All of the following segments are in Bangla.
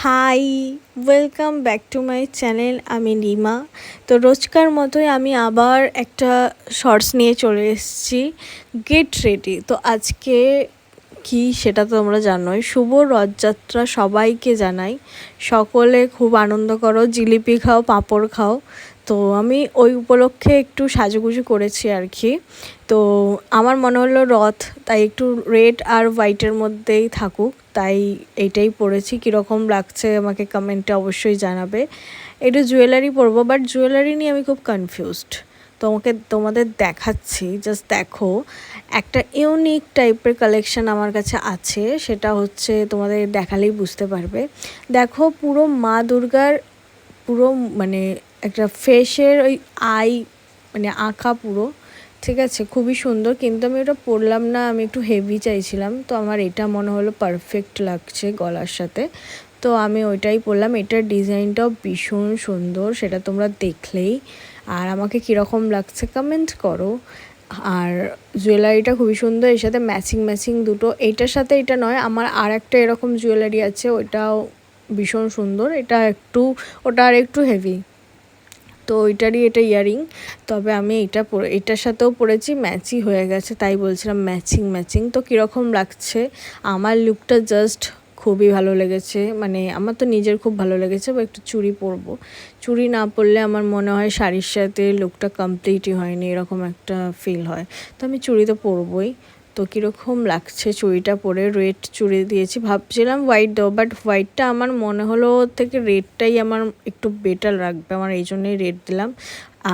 High, welcome back to my channel. আমি রিমা। তো রোজকার মতোই আমি আবার একটা শর্টস নিয়ে চলে এসেছি, গেট রেডি। তো আজকে কি সেটা তো তোমরা জানোই, শুভ রথযাত্রা সবাইকে জানাই। সকলে খুব আনন্দ করো, জিলিপি খাও, পাঁপড় খাও। তো আমি ওই উপলক্ষে একটু সাজুগুজু করেছি আর কি। তো আমার মনে হলো রথ, তাই একটু রেড আর হোয়াইটের মধ্যেই থাকুক, তাই এইটাই পরেছি। কীরকম লাগছে আমাকে কমেন্টে অবশ্যই জানাবে। একটু জুয়েলারি পরবো, বাট জুয়েলারি নিয়ে আমি খুব কনফিউজড। তোমাদের দেখাচ্ছি, জাস্ট দেখো। একটা ইউনিক টাইপের কালেকশন আমার কাছে আছে, সেটা হচ্ছে তোমাদের দেখালেই বুঝতে পারবে। দেখো, পুরো মা দুর্গার পুরো মানে একটা ফেসের ওই আই মানে আঁকা পুরো, ঠিক আছে, খুবই সুন্দর। কিন্তু আমি ওটা পরলাম না, আমি একটু হেভি চাইছিলাম, তো আমার এটা মনে হলো পারফেক্ট লাগছে গলার সাথে, তো আমি ওইটাই পরলাম। এটার ডিজাইনটাও ভীষণ সুন্দর, সেটা তোমরা দেখলেই। আর আমাকে কীরকম লাগছে কমেন্ট করো। আর জুয়েলারিটা খুবই সুন্দর, এর সাথে ম্যাচিং দুটো। এইটার সাথে এটা নয়, আমার আর একটা এরকম জুয়েলারি আছে, ওইটাও ভীষণ সুন্দর। ওটা আর একটু হেভি, তো ওইটারই এটা ইয়ারিং। তবে আমি এটার সাথেও পরেছি, ম্যাচই হয়ে গেছে, তাই বলছিলাম ম্যাচিং। তো কীরকম লাগছে আমার লুকটা? জাস্ট খুবই ভালো লেগেছে, মানে আমার তো নিজের খুব ভালো লেগেছে। বা একটু চুড়ি পরবো, চুড়ি না পরলে আমার মনে হয় শাড়ির সাথে লুকটা কমপ্লিটই হয়নি, এরকম একটা ফিল হয়। তো আমি চুড়ি তো পরবই। তো কীরকম লাগছে চুড়িটা পরে? রেড চুড়ি দিয়েছি, ভাবছিলাম হোয়াইট দেবো, বাট হোয়াইটটা আমার মনে হলো থেকে রেডটাই আমার একটু বেটার লাগবে, আমার এই জন্যই রেড দিলাম।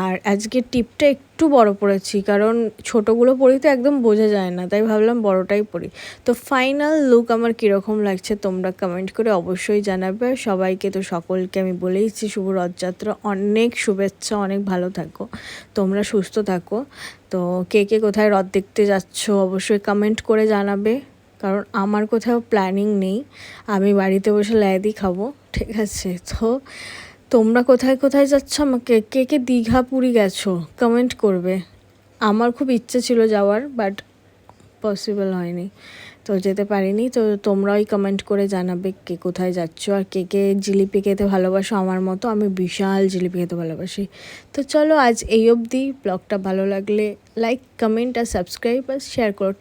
আর আজকে টিপটা একটু বড় পরেছি, কারণ ছোটোগুলো পরি তো একদম বোঝা যায় না, তাই ভাবলাম বড়টাই পরি। তো ফাইনাল লুক আমার কীরকম লাগছে তোমরা কমেন্ট করে অবশ্যই জানাবে। সবাইকে তো সকলকে আমি বলেইছি শুভ রথযাত্রা, অনেক শুভেচ্ছা, অনেক ভালো থাকো, তোমরা সুস্থ থাকো। তো কে কোথায় রথ দেখতে যাচ্ছ অবশ্যই কমেন্ট করে জানাবে, কারণ আমার কোথাও প্ল্যানিং নেই, আমি বাড়িতে বসে ল্যাদি খাবো, ঠিক আছে? তো তোমরা কোথায় যাচ্ছ? আমাকে কে দীঘা পুরী গেছো কমেন্ট করবে। আমার খুব ইচ্ছে ছিল যাওয়ার, বাট পসিবল হয়নি, তো যেতে পারিনি। তো তোমরাই কমেন্ট করে জানাবে কে কোথায় যাচ্ছ, আর কে জিলিপি খেতে ভালোবাসো আমার মতো। আমি বিশাল জিলিপি খেতে ভালোবাসি। তো চলো আজ এই অবধি। ব্লগটা ভালো লাগলে লাইক, কমেন্ট আর সাবস্ক্রাইব আর শেয়ার করো।